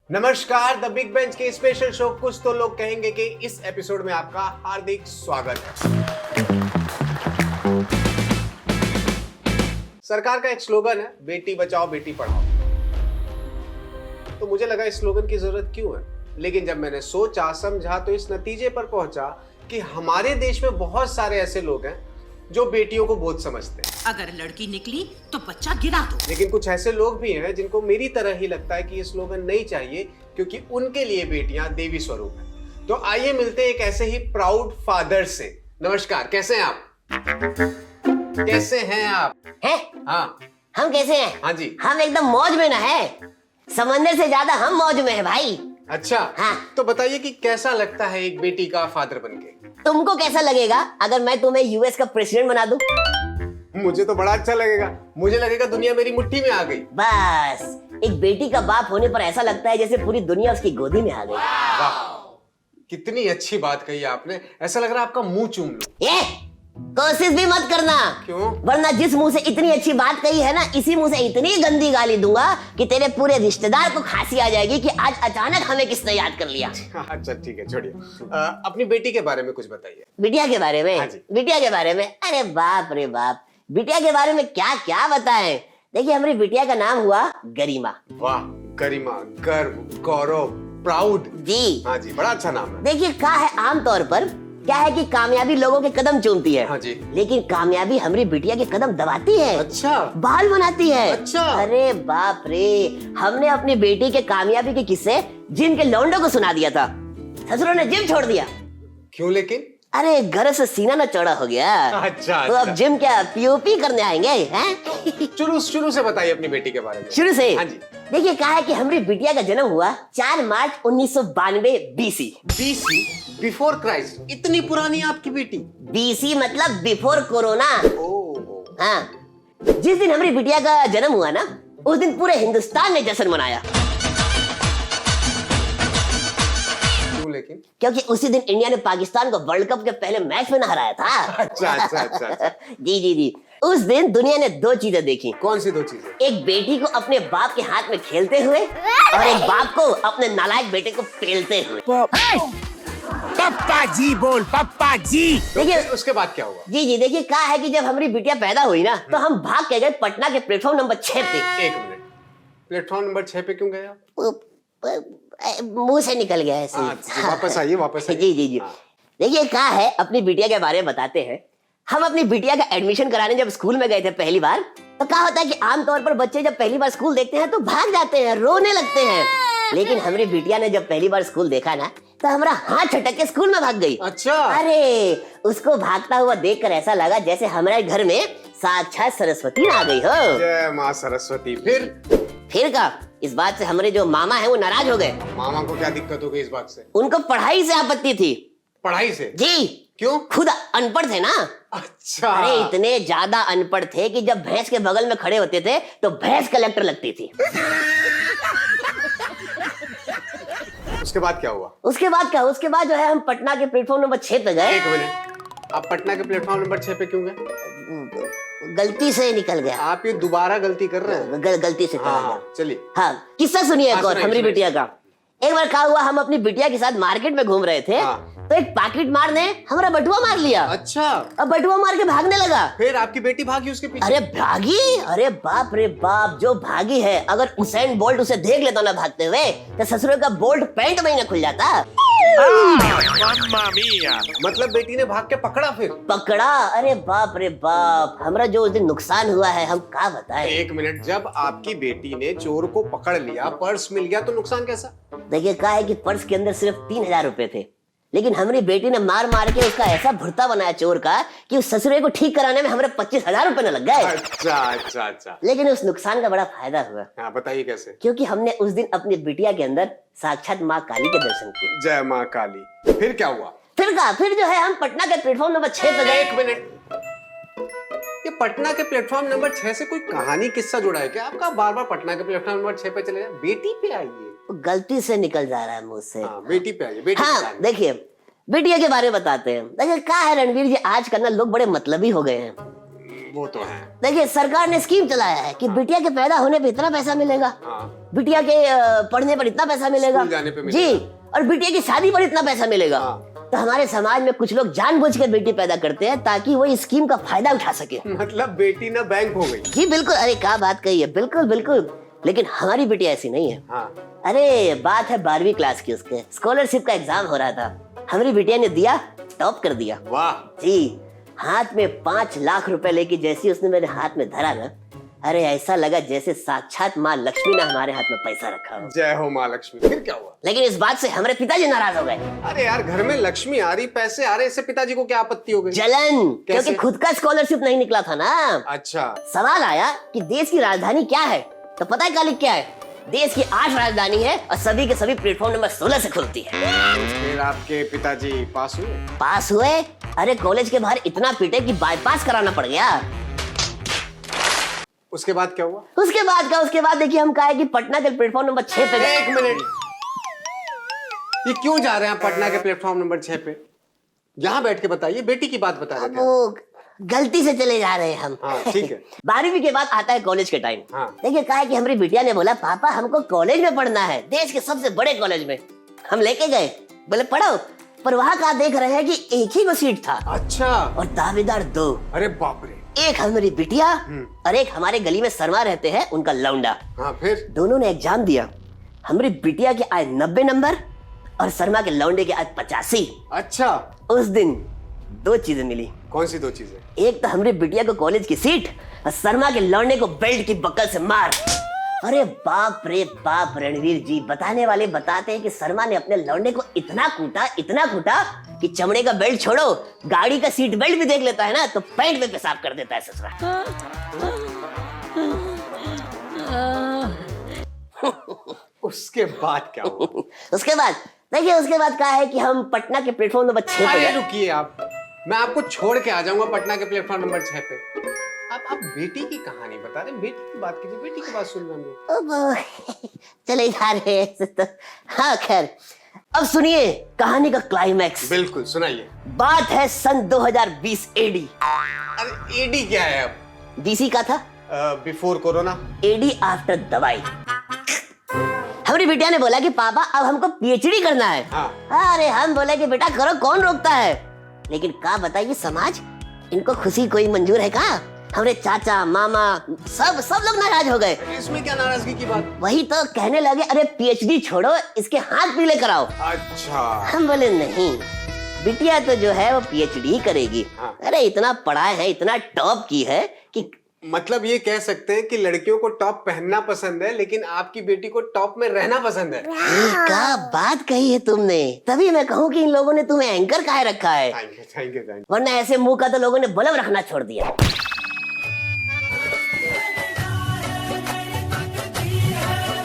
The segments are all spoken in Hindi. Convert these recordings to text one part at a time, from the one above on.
नमस्कार, द बिग बेंच के स्पेशल शो कुछ तो लोग कहेंगे कि इस एपिसोड में आपका हार्दिक स्वागत है। सरकार का एक स्लोगन है, बेटी बचाओ बेटी पढ़ाओ। तो मुझे लगा इस स्लोगन की जरूरत क्यों है, लेकिन जब मैंने सोचा समझा तो इस नतीजे पर पहुंचा कि हमारे देश में बहुत सारे ऐसे लोग हैं जो बेटियों को बोझ समझते हैं। अगर लड़की निकली तो बच्चा गिरा दो। लेकिन कुछ ऐसे लोग भी हैं जिनको मेरी तरह ही लगता है कि ये स्लोगन नहीं चाहिए, क्योंकि उनके लिए बेटियां देवी स्वरूप हैं। तो आइए मिलते हैं एक ऐसे ही प्राउड फादर से। नमस्कार, कैसे हैं आप? कैसे हैं आप? हैं? हाँ, हम कैसे हैं? हाँ जी। हम एकदम मौज में ना है, समंदर से ज्यादा हम मौज में है भाई। अच्छा, हाँ। तो बताइए कि कैसा लगता है एक बेटी का फादर बनके? तुमको कैसा लगेगा अगर मैं तुम्हें यूएस का प्रेसिडेंट बना दूं? मुझे तो बड़ा अच्छा लगेगा। मुझे लगेगा दुनिया मेरी मुट्ठी में आ गई। बस एक बेटी का बाप होने पर ऐसा लगता है जैसे पूरी दुनिया उसकी गोदी में आ गई। वाह, कितनी अच्छी बात कही आपने। ऐसा लग रहा है आपका मुंह चूम लूं। ये कोशिश भी मत करना। क्यों? वरना जिस मुंह से इतनी अच्छी बात कही है ना, इसी मुंह से इतनी गंदी गाली दूंगा कि तेरे पूरे रिश्तेदार को खांसी आ जाएगी कि आज अचानक हमें किसने याद कर लिया। अच्छा ठीक है, छोड़िए। अपनी बेटी के बारे में कुछ बताइए। बिटिया के बारे में? हाँ जी। बिटिया के बारे में, अरे बाप रे बाप, बिटिया के बारे में क्या क्या बताएं। देखिए, हमारी बिटिया का नाम हुआ गरिमा। वाह, गरिमा, गर्व, गौरव, प्राउड। जी हाँ जी, बड़ा अच्छा नाम है। देखिए, क्या है, आमतौर पर क्या है कि कामयाबी लोगों के कदम चूमती है। हाँ जी। लेकिन कामयाबी हमारी बिटिया के कदम दबाती है। अच्छा। बाल बनाती है। अच्छा। अरे बाप रे, हमने अपनी बेटी के कामयाबी के किस्से जिम के लौंडों को सुना दिया था। ससुरों ने जिम छोड़ दिया। क्यों लेकिन? अरे घर से सीना ना चौड़ा हो गया। अच्छा, तो अब जिम क्या पीओपी करने आएंगे हैं? शुरू से बताइए अपनी बेटी के बारे में। शुरू से? हाँ जी। देखिए, कहा है कि हमारी बिटिया का जन्म हुआ 4 मार्च 1992 बीसी। BC, before Christ. इतनी पुरानी आपकी बेटी? बीसी मतलब बिफोर कोरोना। ओह। हाँ, जिस दिन हमारी बिटिया का जन्म हुआ ना, उस दिन पूरे हिंदुस्तान ने जश्न मनाया। क्यों लेकिन? क्योंकि उसी दिन इंडिया ने पाकिस्तान को वर्ल्ड कप के पहले मैच में ना हराया था। अच्छा। जी। उस दिन दुनिया ने 2 चीजें देखी। कौन सी 2 चीजें? एक बेटी को अपने बाप के हाथ में खेलते हुए और एक बाप को अपने नालायक बेटे को पेलते हुए। पप्पा जी बोल, पप्पा जी। देखिए, उसके बाद क्या हुआ? जी देखिए, क्या है कि जब हमारी बिटिया पैदा हुई ना, तो हम भाग के गए पटना के प्लेटफॉर्म नंबर 6 पे। 1 मिनट, प्लेटफॉर्म नंबर 6 पे क्यों गए आप? मुंह से निकल गया ऐसे। वापस आइए। जी। हाँ। देखिए, क्या है, अपनी बिटिया के बारे में बताते हैं। हम अपनी बिटिया का एडमिशन कराने जब स्कूल में गए थे पहली बार, तो क्या होता है कि आमतौर पर बच्चे जब पहली बार स्कूल देखते हैं तो भाग जाते हैं, रोने लगते हैं। लेकिन हमारी बिटिया ने जब पहली बार स्कूल देखा ना, तो हमारा हाथ छटक के स्कूल में भाग गई। अच्छा। अरे, उसको भागता हुआ देखकर ऐसा लगा जैसे हमारे घर में साक्षात सरस्वती आ गई हो। जय माँ सरस्वती। फिर का इस बात से हमारे जो मामा है वो नाराज हो गए। मामा को क्या दिक्कत हो गई इस बात से? उनको पढ़ाई से आपत्ति थी। पढ़ाई से? जी। क्यों? खुद अनपढ़ थे ना। अच्छा। अरे इतने ज्यादा अनपढ़ थे कि जब भैंस के बगल में खड़े होते थे तो भैंस कलेक्टर लगती थी। उसके बाद क्या हुआ? उसके बाद जो है हम पटना के प्लेटफॉर्म नंबर 6 पे गए। 1 मिनट, आप पटना के प्लेटफॉर्म नंबर 6 पे क्यों गए? गलती से निकल गया। आप ये दोबारा गलती कर रहे हैं। गलती से चला गया। चलिए। हाँ, किस्सा सुनिए एक और सुनाइए, हमारी सुनाइए। बिटिया का। एक बार क्या हुआ, हम अपनी बिटिया के साथ मार्केट में घूम रहे थे। हाँ। तो एक पॉकेट मार ने हमारा बटुआ मार लिया। अच्छा। अब बटुआ मार के भागने लगा। फिर आपकी बेटी भागी उसके पीछे? अरे भागी, अरे बाप रे बाप, जो भागी है। अगर उसेन बोल्ट उसे देख लेता ना भागते हुए, तो ससुर का बोल्ट पैंट में ही ना खुल जाता। मम्मा मिया। मतलब बेटी ने भाग के पकड़ा फिर? पकड़ा। अरे बाप रे बाप, हमारा जो उस दिन नुकसान हुआ है हम क्या बताएं। 1 मिनट, जब आपकी बेटी ने चोर को पकड़ लिया, पर्स मिल गया, तो नुकसान कैसा? देखिए, क्या है कि पर्स के अंदर सिर्फ 3000 रुपए थे, लेकिन हमारी बेटी ने मार मार के उसका ऐसा भुर्ता बनाया चोर का कि उस ससुरे को ठीक कराने में हमारे 25,000 रुपए न लग गए। अच्छा। लेकिन उस नुकसान का बड़ा फायदा हुआ। हाँ, बताइए कैसे? क्योंकि हमने उस दिन अपनी बिटिया के अंदर साक्षात माँ काली के दर्शन किए। जय माँ काली। फिर क्या हुआ? फिर जो है हम पटना के प्लेटफॉर्म नंबर 6 पे गए। 1 मिनट, ये पटना के प्लेटफॉर्म नंबर 6 से कोई कहानी किस्सा जुड़ा है क्या आपका? बार बार पटना के प्लेटफॉर्म नंबर 6 पे चले जाए। बेटी पे आइए। गलती से निकल जा रहा है मुझसे। हाँ, बेटी पे आइए। बेटी हाँ, देखिए, बिटिया के बारे में बताते हैं। देखिए, क्या है रणवीर जी, आजकल ना लोग बड़े मतलबी हो गए हैं। वो तो है। देखिए सरकार ने स्कीम चलाया है कि बिटिया के पैदा होने पे इतना पैसा मिलेगा, हाँ। बिटिया के पढ़ने पर इतना पैसा मिलेगा, स्कूल जाने पे जी, मिलेगा। और बिटिया की शादी पर इतना पैसा मिलेगा। हाँ। तो हमारे समाज में कुछ लोग जानबूझकर बेटी पैदा करते हैं ताकि वो इस स्कीम का फायदा उठा सके। मतलब बेटी ना बैंक हो गई। जी बिल्कुल, अरे क्या बात कही है, बिल्कुल बिल्कुल। लेकिन हमारी बिटिया ऐसी नहीं है। हाँ। अरे बात है 12वीं क्लास की, उसके स्कॉलरशिप का एग्जाम हो रहा था, हमारी बिटिया ने दिया, टॉप कर दिया। वाह। जी, हाथ में 5 लाख रुपए लेके जैसे उसने मेरे हाथ में धरा ना, अरे ऐसा लगा जैसे साक्षात माँ लक्ष्मी ने हमारे हाथ में पैसा रखा हो। जय हो माँ लक्ष्मी। फिर क्या हुआ? लेकिन इस बात से हमारे पिताजी नाराज हो गए। अरे यार, घर में लक्ष्मी आ रही, पैसे आ रहे, इससे पिताजी को क्या आपत्ति हो गई? जलन, कैसे? क्योंकि खुद का स्कॉलरशिप नहीं निकला था ना। अच्छा। सवाल आया कि देश की राजधानी क्या है, तो पता है क्या लिख के आए? देश की 8 राजधानी है और सभी के सभी प्लेटफॉर्म नंबर 16 से खुलती है। फिर आपके पिताजी पास हुए? पास हुए? अरे कॉलेज के बाहर इतना पीटे कि बाईपास कराना पड़ गया। उसके बाद क्या हुआ? उसके बाद देखिए हम कहा है कि पटना के प्लेटफॉर्म नंबर 6 पे गए। 1 मिनट, ये क्यों जा रहे हैं पटना के प्लेटफॉर्म नंबर 6 पे? यहाँ बैठ के बताइए, बेटी की बात बता रहे थे। वो गलती से चले जा रहे हैं हम। हाँ, ठीक है। 12वीं के बाद आता है कॉलेज के टाइम। हाँ। देखिए कहा है कि हमारी बिटिया ने बोला पापा हमको कॉलेज में पढ़ना है, देश के सबसे बड़े कॉलेज में। हम लेके गए, बोले पढ़ो, पर वहाँ का देख रहे हैं कि एक ही को सीट था। अच्छा। और दावेदार 2। अरे बाप रे। एक हमारी बिटिया और एक हमारे गली में शर्मा रहते हैं, उनका लौंडा। हाँ, फिर? दोनों ने एग्जाम दिया, हमारी बिटिया के आए 90 नंबर और शर्मा के लौंडे के आए 85। अच्छा। उस दिन 2 चीजें मिली। कौन सी 2 चीजें? एक तो हमारी बिटिया को कॉलेज की सीट और शर्मा के लौंडे को बेल्ट की बक्कल से मार। अरे बाप रे बाप, रणवीर जी बताने वाले बताते हैं कि शर्मा ने अपने लौंडे को इतना कूटा कि चमड़े का बेल्ट छोड़ो, गाड़ी का सीट बेल्ट भी देख लेता है ना तो पैंट में पेशाब कर देता है ससुरा। उसके बाद क्या हुआ? उसके बाद कहा है कि हम पटना के प्लेटफॉर्म नंबर 6 पे अरे गए। रुकिए आप, मैं आपको छोड़ के आ जाऊंगा पटना के प्लेटफॉर्म नंबर 6 पे। आप बेटी की कहानी बता रहे, बेटी की बात कीजिए, बेटी की बात सुन रहे हैं। अब चले जा रहे हैं तो हाँ खैर, अब सुनिए कहानी का क्लाइमैक्स। बिल्कुल सुनाइए। बात है सन 2020 एडी। अरे एडी क्या है? अब बीसी का था, बिफोर कोरोना। एडी आफ्टर दवाई। हमारी बिटिया ने बोला कि पापा अब हमको पीएचडी करना है। हाँ। अरे हम बोले कि बेटा करो, कौन रोकता है। लेकिन क्या बताइए समाज, इनको खुशी कोई मंजूर है का? हमारे चाचा मामा सब लोग नाराज हो गए। इसमें क्या नाराजगी की बात? वही तो कहने लगे अरे पीएचडी छोड़ो, इसके हाथ पीले कराओ। अच्छा। हम बोले नहीं, बिटिया तो जो है वो पीएचडी करेगी। हाँ। अरे इतना पढ़ा है, इतना टॉप की है कि मतलब ये कह सकते हैं कि लड़कियों को टॉप पहनना पसंद है, लेकिन आपकी बेटी को टॉप में रहना पसंद है। क्या बात कही है तुमने, तभी मैं कहूँ कि इन लोगों ने तुम्हें एंकर काहे रखा है, थैंक यू। वरना ऐसे मुंह का तो लोगों ने बल्ब रखना छोड़ दिया।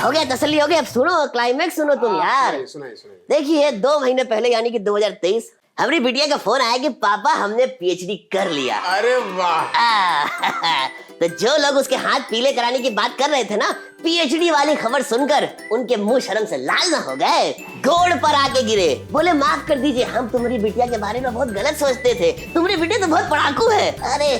हो गया, तसल्ली हो गया, अब सुनो क्लाइमैक्स सुनो तुम यार। सुनाइए। देखिए 2 महीने पहले यानी कि 2023 हमारी बिटिया का फोन आया कि पापा हमने पीएचडी कर लिया। अरे वाह। तो जो लोग उसके हाथ पीले कराने की बात कर रहे थे ना, पीएचडी वाली खबर सुनकर उनके मुंह शर्म से लाल ना हो गए, गोड़ पर आके गिरे, बोले माफ कर दीजिए, हम तुम्हारी बिटिया के बारे में बहुत गलत सोचते थे, तुम्हारी बिटिया तो बहुत पढ़ाकू है। अरे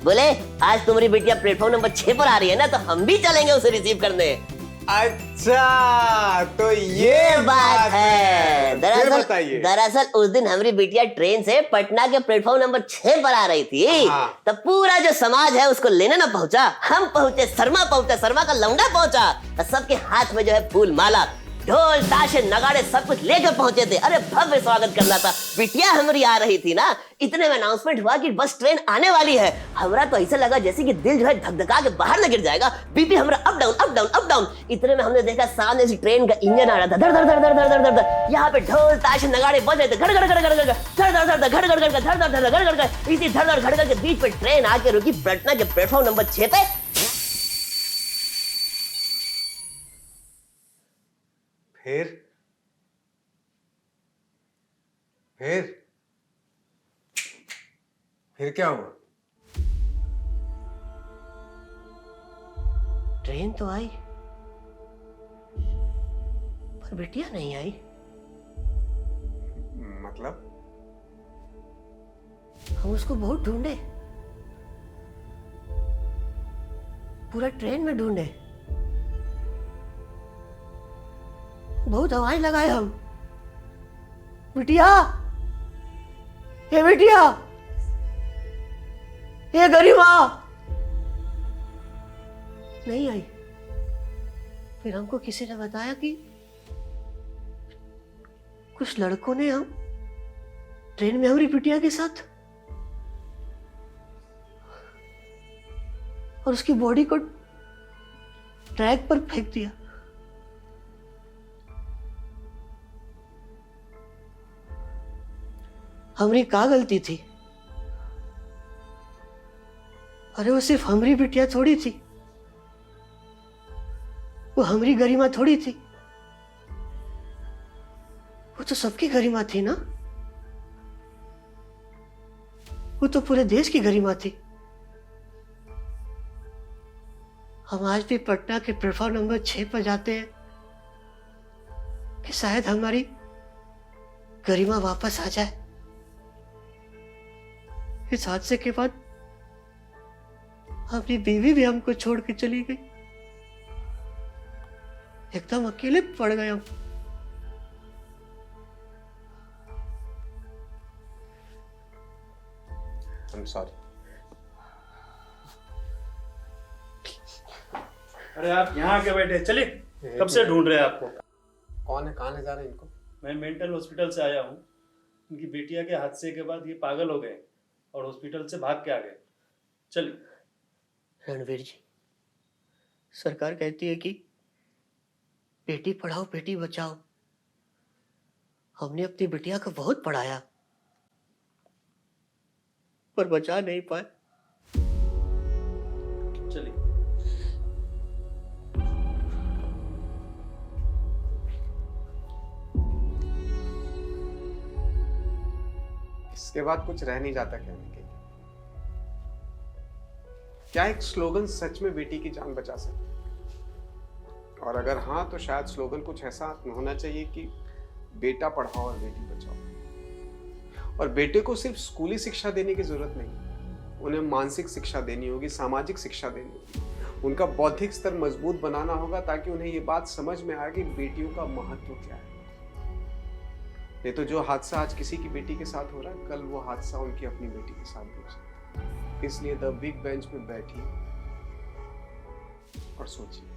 बोले आज तुम्हारी बिटिया प्लेटफॉर्म नंबर 6 पर आ रही है ना, तो हम भी चलेंगे उसे रिसीव करने। अच्छा, तो ये बात है। बताइए। दरअसल उस दिन हमारी बिटिया ट्रेन से पटना के प्लेटफॉर्म नंबर 6 पर आ रही थी। हाँ। तो पूरा जो समाज है उसको लेने ना पहुंचा, हम पहुंचे, शर्मा का लौंडा पहुंचा, तो सबके हाथ में जो है फूल माला, ढोल ताशे नगाड़े सब कुछ लेकर पहुंचे थे। अरे भव्य स्वागत करना था, बिटिया हमारी आ रही थी ना, इतने में अनाउंसमेंट हुआ कि बस ट्रेन आने वाली है। हमरा तो ऐसा लगा जैसे कि दिल जो है धक-धका के बाहर न गिर जाएगा, बीपी हमरा अप डाउन। इतने में हमने देखा सामने से ट्रेन का इंजन आ रहा था, धड़। यहाँ पे ढोल ताशे नगाड़े बज रहे थे, घड़ इसी धड़ के बीच पे ट्रेन आके रुकी पटना के प्लेटफॉर्म नंबर 6 पे। फिर क्या हुआ? ट्रेन तो आई पर बिटिया नहीं आई। मतलब? हम उसको बहुत ढूंढे पूरा ट्रेन में ढूंढे, बहुत आवाज लगाए हम, बिटिया, हे बिटिया, हे गरिमा, नहीं आई। फिर हमको किसी ने बताया कि कुछ लड़कों ने हम ट्रेन में हमारी बिटिया के साथ और उसकी बॉडी को ट्रैक पर फेंक दिया। हमारी क्या गलती थी? अरे वो सिर्फ हमारी बिटिया थोड़ी थी, वो हमारी गरिमा थोड़ी थी, वो तो सबकी गरिमा थी ना, वो तो पूरे देश की गरिमा थी। हम आज भी पटना के प्लेटफॉर्म नंबर 6 पर जाते हैं कि शायद हमारी गरिमा वापस आ जाए। इस हादसे के बाद अपनी बीवी भी हमको छोड़ के चली गई, एकदम अकेले पड़ गए हम। I'm sorry. अरे आप यहाँ आके बैठे, चलिए, कब से ढूंढ रहे हैं आपको। कौन है, कहाँ ले जा रहे हैं इनको? मैं मेंटल हॉस्पिटल से आया हूँ। इनकी बेटिया के हादसे के बाद ये पागल हो गए और हॉस्पिटल से भाग के आ गए। चलिए। रणवीर जी, सरकार कहती है कि बेटी पढ़ाओ बेटी बचाओ। हमने अपनी बिटिया को बहुत पढ़ाया पर बचा नहीं पाए। चलिए। इसके बाद कुछ रह नहीं जाता कहने के लिए। क्या एक स्लोगन सच में बेटी की जान बचा सकता? और अगर हाँ, तो शायद स्लोगन कुछ ऐसा होना चाहिए कि बेटा पढ़ाओ और बेटी बचाओ। और बेटे को सिर्फ स्कूली शिक्षा देने की जरूरत नहीं, उन्हें मानसिक शिक्षा देनी होगी, सामाजिक शिक्षा देनी होगी, उनका बौद्धिक स्तर मजबूत बनाना होगा ताकि उन्हें ये बात समझ में आए कि बेटियों का महत्व क्या है। नहीं तो जो हादसा आज किसी की बेटी के साथ हो रहा है, कल वो हादसा उनकी अपनी बेटी के साथ भी हो सकता है। इसलिए द बिग बेंच में बैठिए और सोचिए।